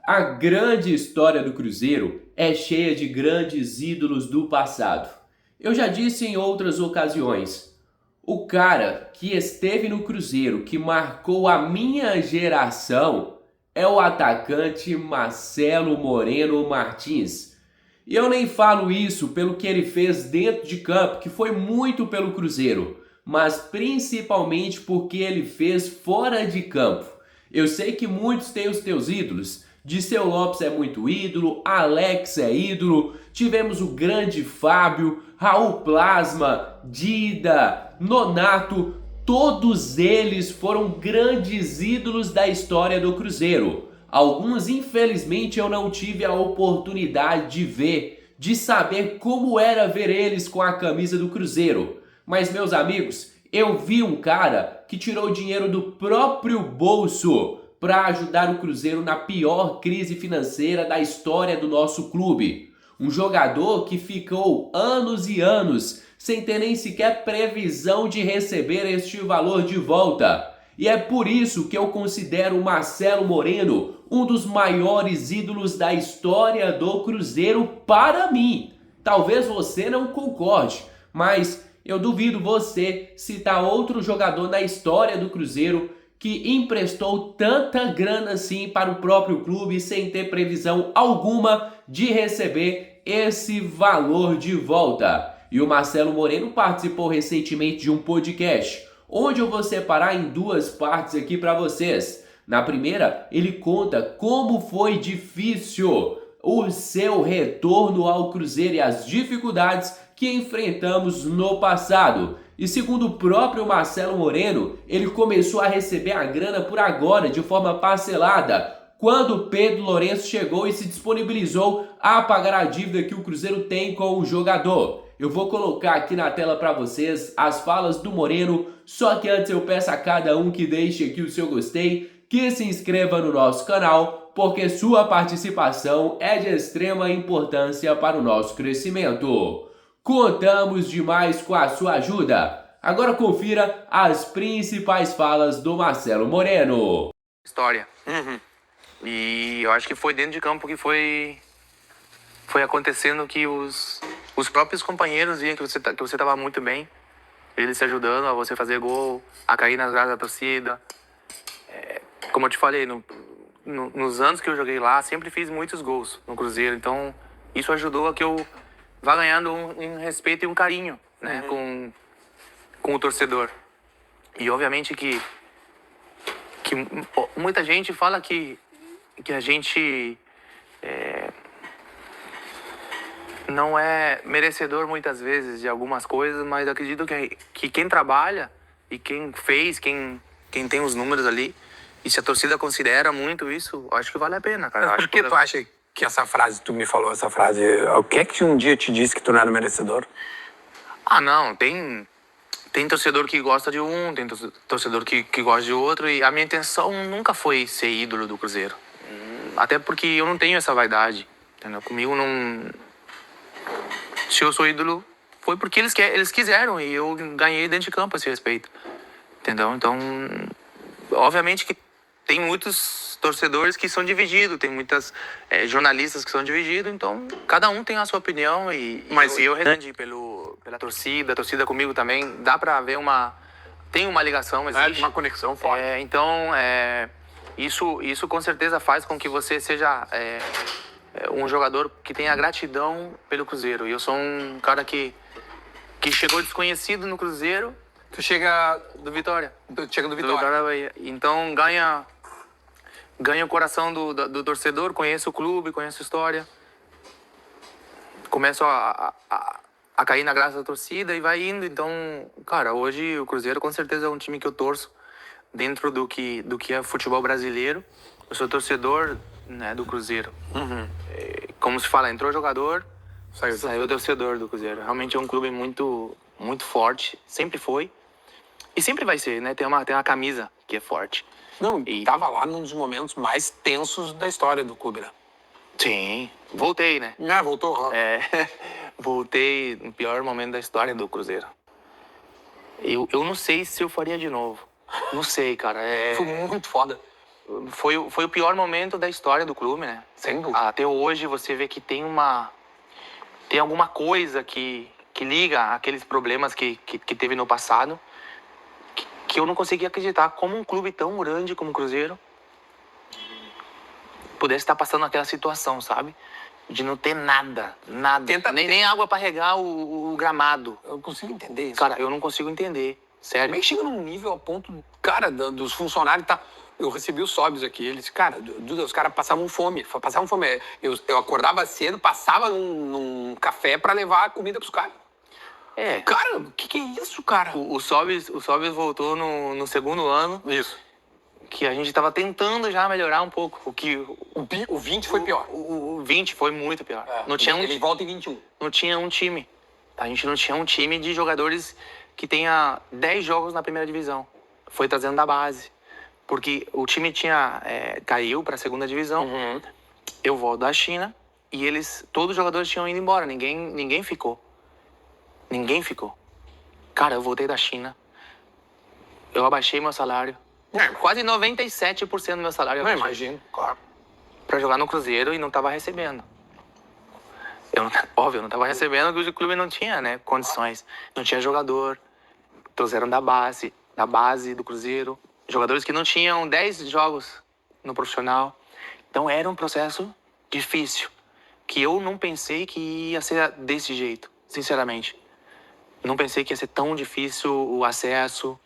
A grande história do Cruzeiro é cheia de grandes ídolos do passado. Eu já disse em outras ocasiões, o cara que esteve no Cruzeiro, que marcou a minha geração, é o atacante Marcelo Moreno Martins. E eu nem falo isso pelo que ele fez dentro de campo, que foi muito pelo Cruzeiro, mas principalmente porque ele fez fora de campo. Eu sei que muitos têm os teus ídolos. Dirceu Lopes é muito ídolo, Alex é ídolo, tivemos o grande Fábio, Raul Plasma, Dida, Nonato, todos eles foram grandes ídolos da história do Cruzeiro. Alguns, infelizmente, eu não tive a oportunidade de ver, de saber como era ver eles com a camisa do Cruzeiro. Mas, meus amigos, eu vi um cara que tirou dinheiro do próprio bolso para ajudar o Cruzeiro na pior crise financeira da história do nosso clube. Um jogador que ficou anos e anos sem ter nem sequer previsão de receber este valor de volta. E é por isso que eu considero o Marcelo Moreno um dos maiores ídolos da história do Cruzeiro para mim. Talvez você não concorde, mas eu duvido você citar outro jogador na história do Cruzeiro que emprestou tanta grana assim para o próprio clube sem ter previsão alguma de receber esse valor de volta. E o Marcelo Moreno participou recentemente de um podcast, onde eu vou separar em duas partes aqui para vocês. Na primeira, ele conta como foi difícil o seu retorno ao Cruzeiro e as dificuldades que enfrentamos no passado. E segundo o próprio Marcelo Moreno, ele começou a receber a grana por agora, de forma parcelada, quando Pedro Lourenço chegou e se disponibilizou a pagar a dívida que o Cruzeiro tem com o jogador. Eu vou colocar aqui na tela para vocês as falas do Moreno, só que antes eu peço a cada um que deixe aqui o seu gostei, que se inscreva no nosso canal, porque sua participação é de extrema importância para o nosso crescimento. Contamos demais com a sua ajuda. Agora confira as principais falas do Marcelo Moreno. História. E eu acho que foi dentro de campo que foi acontecendo que os próprios companheiros viam que você estava muito bem. Eles te ajudando a você fazer gol, a cair nas graças da torcida. Como eu te falei, nos anos que eu joguei lá, sempre fiz muitos gols no Cruzeiro. Então, isso ajudou a que eu vá ganhando um respeito e um carinho, né, com o torcedor. E, obviamente, que muita gente fala que a gente não é merecedor muitas vezes de algumas coisas, mas eu acredito que quem trabalha e quem fez, quem tem os números ali, e se a torcida considera muito isso, acho que vale a pena, cara. Mas por que tu acha que essa frase, tu me falou essa frase, o que é que um dia te disse que tu não era merecedor? Ah, não, tem torcedor que gosta de um, tem torcedor que gosta de outro, e a minha intenção nunca foi ser ídolo do Cruzeiro. Até porque eu não tenho essa vaidade, entendeu? Comigo não... Se eu sou ídolo, foi porque eles quiseram, e eu ganhei dentro de campo esse respeito, entendeu? Então, obviamente que tem muitos torcedores que são divididos, tem muitas jornalistas que são divididos, então cada um tem a sua opinião, mas eu grande pela torcida, a torcida comigo também, dá pra ver tem uma ligação, existe. Uma conexão forte. Então, isso com certeza faz com que você seja um jogador que tenha gratidão pelo Cruzeiro. E eu sou um cara que chegou desconhecido no Cruzeiro. Tu chega Do Vitória. do Do Vitória. Vitória Bahia. Então ganha o coração do torcedor, conhece o clube, conhece a história. Começa a cair na graça da torcida e vai indo. Então, cara, hoje o Cruzeiro com certeza é um time que eu torço dentro do que é futebol brasileiro. Eu sou torcedor, né, do Cruzeiro. Como se fala, entrou jogador, saiu torcedor do Cruzeiro. Realmente é um clube muito, muito forte, sempre foi. E sempre vai ser, né? Tem uma camisa que é forte. Não, tava lá num dos momentos mais tensos da história do clube, né? Sim, voltei, né? Voltou. Voltei no pior momento da história do Cruzeiro. Eu não sei se eu faria de novo. Não sei, cara. Foi muito foda. foi o pior momento da história do clube, né? Sem dúvida. Até hoje você vê que tem alguma coisa que liga aqueles problemas que teve no passado, que eu não conseguia acreditar como um clube tão grande como o Cruzeiro pudesse estar passando aquela situação, sabe? De não ter nada, nem água para regar o gramado. Eu consigo entender isso. Cara, eu não consigo entender, sério. Também chega num nível a ponto, cara, dos funcionários, tá? Eu recebi os sóbrios aqui, eles, cara, Duda, os caras passavam fome. Eu acordava cedo, passava num café pra levar comida pros caras. É. Cara, o que é isso, cara? O Sobis voltou no segundo ano. Isso. Que a gente tava tentando já melhorar um pouco. O 20 foi pior. O 20 foi muito pior. Não tinha Ele volta em 21. Não tinha um time. A gente não tinha um time de jogadores que tenha 10 jogos na primeira divisão. Foi trazendo da base. Porque o time caiu pra segunda divisão. Uhum. Eu volto da China e todos os jogadores tinham ido embora. Ninguém ficou. Ninguém ficou. Cara, eu voltei da China. Eu abaixei meu salário. Quase 97% do meu salário. Não, imagino, claro. Pra jogar no Cruzeiro e não tava recebendo. Óbvio, eu não tava recebendo porque o clube não tinha, né, condições. Não tinha jogador. Trouxeram da base do Cruzeiro. Jogadores que não tinham 10 jogos no profissional. Então era um processo difícil. Que eu não pensei que ia ser desse jeito, sinceramente. Não pensei que ia ser tão difícil o acesso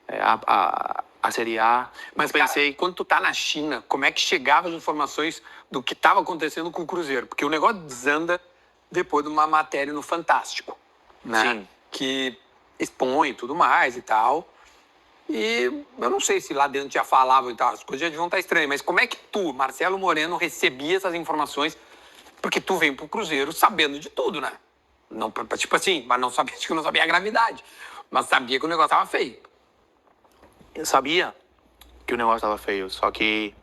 à Série A. Mas pensei... Cara, quando tu tá na China, como é que chegavam as informações do que estava acontecendo com o Cruzeiro? Porque o negócio desanda depois de uma matéria no Fantástico, né? Sim. Que expõe tudo mais e tal. E eu não sei se lá dentro já falavam e tal, as coisas já deviam estar estranhas, mas como é que tu, Marcelo Moreno, recebia essas informações? Porque tu vem pro Cruzeiro sabendo de tudo, né? Não, tipo assim, mas não sabia, acho que não sabia a gravidade, mas sabia que o negócio tava feio. Eu sabia que o negócio tava feio, só que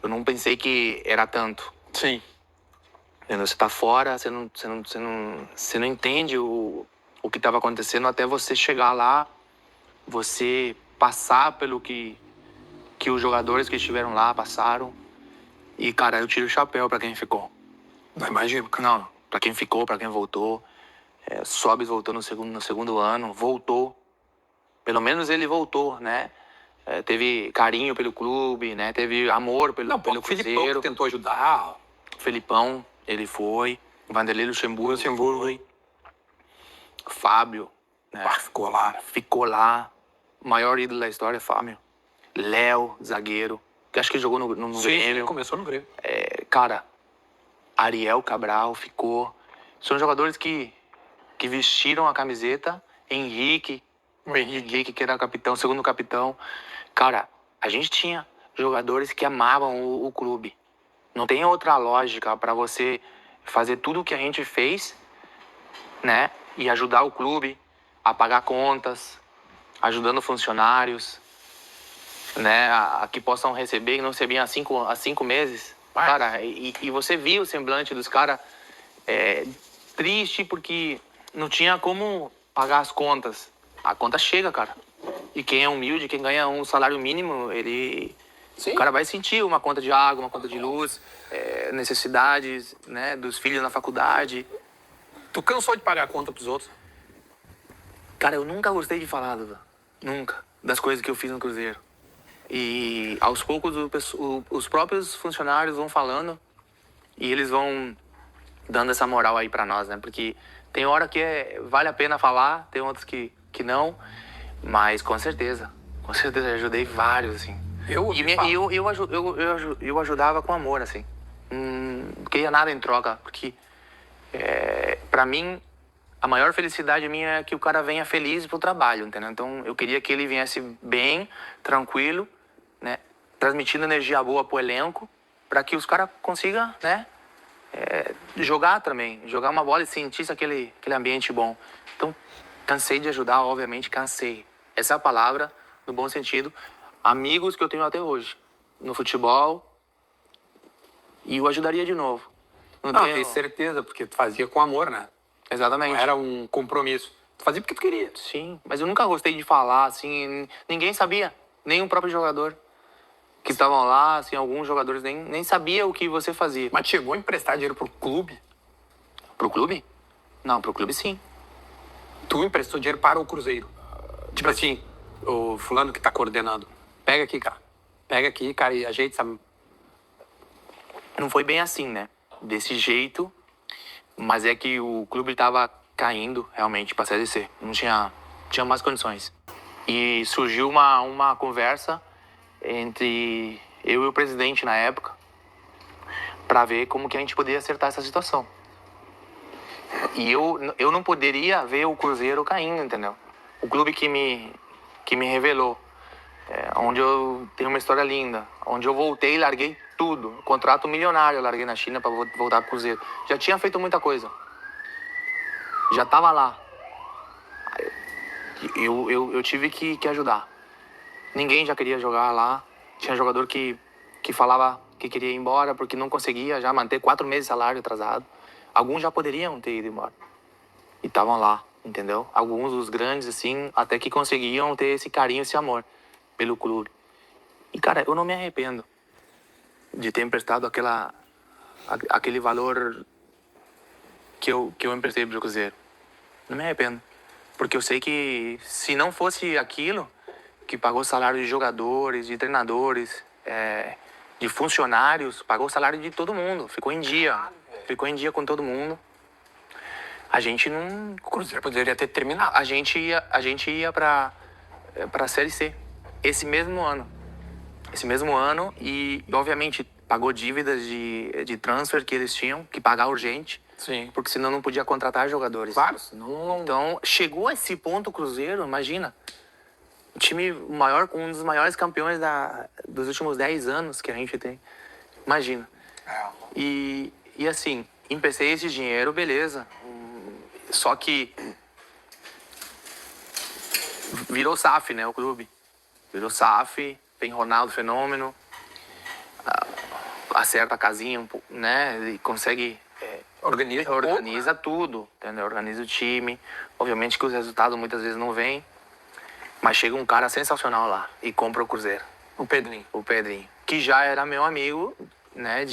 eu não pensei que era tanto. Sim. Você tá fora, você não entende o que tava acontecendo até você chegar lá, você passar pelo que os jogadores que estiveram lá passaram. E, cara, eu tiro o chapéu pra quem ficou. Não imagino. Não, pra quem ficou, pra quem voltou. Sobis voltou no segundo ano, voltou. Pelo menos ele voltou, né? Teve carinho pelo clube, né? Teve amor pelo O Filipão Cruzeiro. que tentou ajudar. O Felipão, ele foi. O Vanderlei Luxemburgo foi. O Fábio, né? Ficou lá. Ficou lá. O maior ídolo da história é Fábio. Léo, zagueiro, que acho que jogou no Grêmio. Começou no Grêmio. Cara, Ariel Cabral ficou. São jogadores que vestiram a camiseta. Henrique, que era capitão, segundo capitão. Cara, a gente tinha jogadores que amavam o clube. Não tem outra lógica para você fazer tudo o que a gente fez, né? E ajudar o clube a pagar contas, ajudando funcionários, né? A que possam receber, que não recebiam há 5 meses. Cara, e você via o semblante dos caras triste porque não tinha como pagar as contas. A conta chega, cara. E quem é humilde, quem ganha um salário mínimo, o cara vai sentir uma conta de água, uma conta de luz, necessidades, né, dos filhos na faculdade. Tu cansou de pagar a conta pros outros? Cara, eu nunca gostei de falar, Duda. Nunca. Das coisas que eu fiz no Cruzeiro. E aos poucos os próprios funcionários vão falando e eles vão dando essa moral aí pra nós, né? Porque tem hora que vale a pena falar, tem outras que não, mas com certeza eu ajudei vários, assim. Eu ajudava com amor, assim. Não queria nada em troca, porque pra mim a maior felicidade minha é que o cara venha feliz pro trabalho, entendeu? Então eu queria que ele viesse bem, tranquilo, né? Transmitindo energia boa pro elenco, para que os caras consigam, né? Jogar também, jogar uma bola e sentir aquele ambiente bom. Então, cansei de ajudar, obviamente, cansei. Essa é a palavra, no bom sentido. Amigos que eu tenho até hoje, no futebol, e eu ajudaria de novo. Não, tenho certeza, porque tu fazia com amor, né? Exatamente. Não era um compromisso. Tu fazia porque tu queria. Sim, mas eu nunca gostei de falar, assim, ninguém sabia, nem o próprio jogador. que estavam lá, assim, alguns jogadores nem sabiam o que você fazia. Mas chegou a emprestar dinheiro pro clube? Pro clube? Não, pro clube sim. Tu emprestou dinheiro para o Cruzeiro? Tipo assim, o fulano que tá coordenando. Pega aqui, cara. Pega aqui, cara, e ajeita essa... Não foi bem assim, né? Desse jeito, mas é que o clube tava caindo realmente pra Série C. Não tinha mais condições. E surgiu uma conversa entre eu e o presidente na época pra ver como que a gente poderia acertar essa situação. E eu não poderia ver o Cruzeiro caindo, entendeu? O clube que me revelou, onde eu tenho uma história linda, onde eu voltei e larguei tudo. Contrato milionário eu larguei na China para voltar pro Cruzeiro. Já tinha feito muita coisa. Já tava lá. Eu tive que ajudar. Ninguém já queria jogar lá. Tinha jogador que falava que queria ir embora porque não conseguia já manter 4 meses de salário atrasado. Alguns já poderiam ter ido embora. E estavam lá, entendeu? Alguns dos grandes, assim, até que conseguiam ter esse carinho, esse amor pelo clube. E, cara, eu não me arrependo de ter emprestado aquele valor que eu emprestei pro Cruzeiro. Não me arrependo. Porque eu sei que se não fosse aquilo que pagou o salário de jogadores, de treinadores, de funcionários, pagou o salário de todo mundo. Ficou em dia. Ficou em dia com todo mundo. A gente não... O Cruzeiro poderia ter terminado. A gente ia pra Série C. Esse mesmo ano. E obviamente, pagou dívidas de transfer que eles tinham, que pagar urgente. Sim. Porque senão não podia contratar jogadores. Claro, senão... Então, chegou a esse ponto o Cruzeiro, imagina. Um time maior, um dos maiores campeões dos últimos 10 anos que a gente tem. Imagina. E assim, emprestei esse dinheiro, beleza. Só que virou SAF, né, o clube. Virou SAF, tem Ronaldo Fenômeno, acerta a casinha, né, e consegue... Organiza tudo, entendeu? Organiza o time. Obviamente que os resultados muitas vezes não vêm, mas chega um cara sensacional lá e compra o Cruzeiro. O Pedrinho. Que já era meu amigo, né,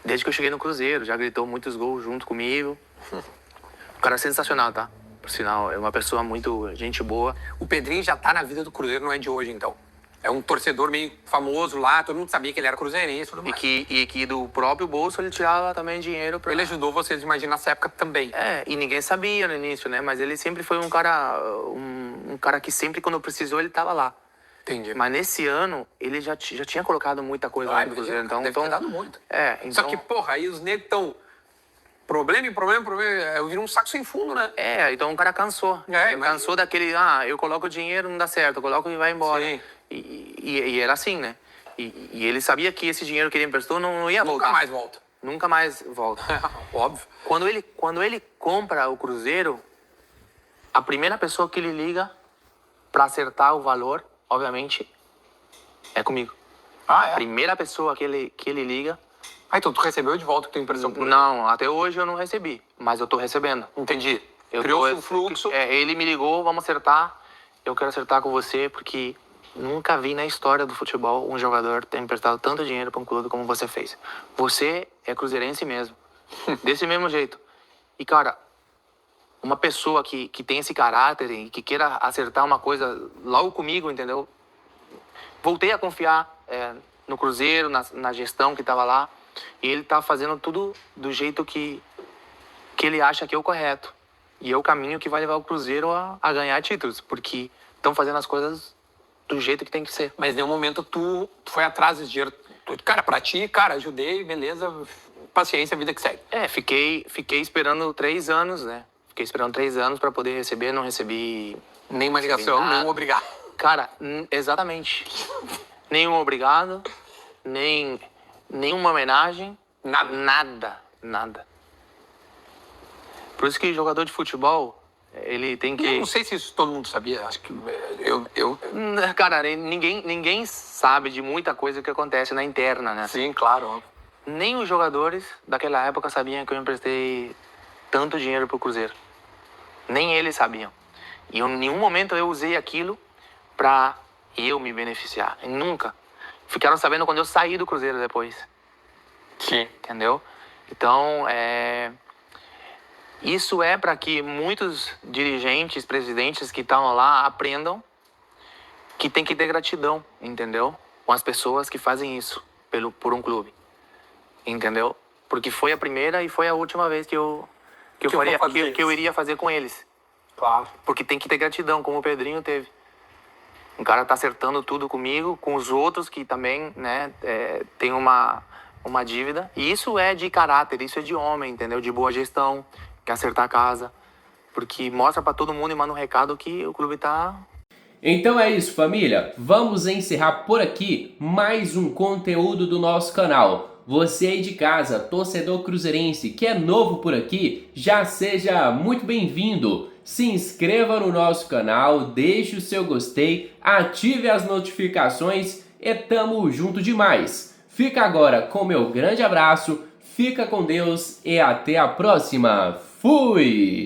desde que eu cheguei no Cruzeiro, já gritou muitos gols junto comigo. Um cara sensacional, tá? Por sinal, é uma pessoa muito gente boa. O Pedrinho já tá na vida do Cruzeiro, não é de hoje, então. É um torcedor meio famoso lá, todo mundo sabia que ele era cruzeirense e tudo mais. E que do próprio bolso ele tirava também dinheiro pra... Ele ajudou vocês, imagina, nessa época também. E ninguém sabia no início, né? Mas ele sempre foi um cara que sempre, quando precisou, ele tava lá. Entendi. Mas nesse ano, ele já tinha colocado muita coisa lá no Cruzeiro. Então, deve ter dado muito. Então... Só que, porra, aí os negros estão... Problema. Eu viro um saco sem fundo, né? Então o cara cansou. Cansou daquele, eu coloco o dinheiro, não dá certo, eu coloco e vai embora. Sim. E era assim, né? E ele sabia que esse dinheiro que ele emprestou não ia voltar. Nunca mais volta. Óbvio. Quando ele compra o Cruzeiro, a primeira pessoa que ele liga pra acertar o valor, obviamente, é comigo. A primeira pessoa que ele liga... Então tu recebeu de volta a tua impressão? Não, até hoje eu não recebi, mas eu tô recebendo. Entendi. Criou-se um fluxo. Ele me ligou, vamos acertar. Eu quero acertar com você, porque nunca vi na história do futebol um jogador ter emprestado tanto dinheiro para um clube como você fez. Você é cruzeirense mesmo. Desse mesmo jeito. E, cara, uma pessoa que tem esse caráter e que queira acertar uma coisa logo comigo, entendeu? Voltei a confiar no Cruzeiro, na gestão que estava lá. E ele tá fazendo tudo do jeito que ele acha que é o correto. E é o caminho que vai levar o Cruzeiro a ganhar títulos. Porque estão fazendo as coisas do jeito que tem que ser. Mas em nenhum momento tu foi atrás desse dinheiro. Cara, pra ti, cara, ajudei, beleza, paciência, vida que segue. Fiquei esperando 3 anos, né? Fiquei esperando 3 anos pra poder receber, não recebi... Nenhuma ligação, nenhum obrigado. Cara, exatamente. Nenhum obrigado, nenhuma homenagem, nada. Por isso que jogador de futebol, ele tem que... Eu não sei se isso todo mundo sabia, acho que eu... Cara, ninguém sabe de muita coisa que acontece na interna, né? Sim, claro. Nem os jogadores daquela época sabiam que eu emprestei tanto dinheiro pro Cruzeiro. Nem eles sabiam. E em nenhum momento eu usei aquilo pra eu me beneficiar. E nunca. Ficaram sabendo quando eu saí do Cruzeiro depois. Sim. Entendeu? Então, isso é para que muitos dirigentes, presidentes que estão lá aprendam que tem que ter gratidão, entendeu? Com as pessoas que fazem isso por um clube. Entendeu? Porque foi a primeira e foi a última vez que eu iria fazer com eles. Claro. Porque tem que ter gratidão, como o Pedrinho teve. Um cara tá acertando tudo comigo, com os outros que também, né, tem uma dívida. E isso é de caráter, isso é de homem, entendeu? De boa gestão, quer acertar a casa. Porque mostra pra todo mundo e manda um recado que o clube tá... Então é isso, família. Vamos encerrar por aqui mais um conteúdo do nosso canal. Você aí de casa, torcedor cruzeirense, que é novo por aqui, já seja muito bem-vindo. Se inscreva no nosso canal, deixe o seu gostei, ative as notificações e tamo junto demais. Fica agora com meu grande abraço, fica com Deus e até a próxima. Fui!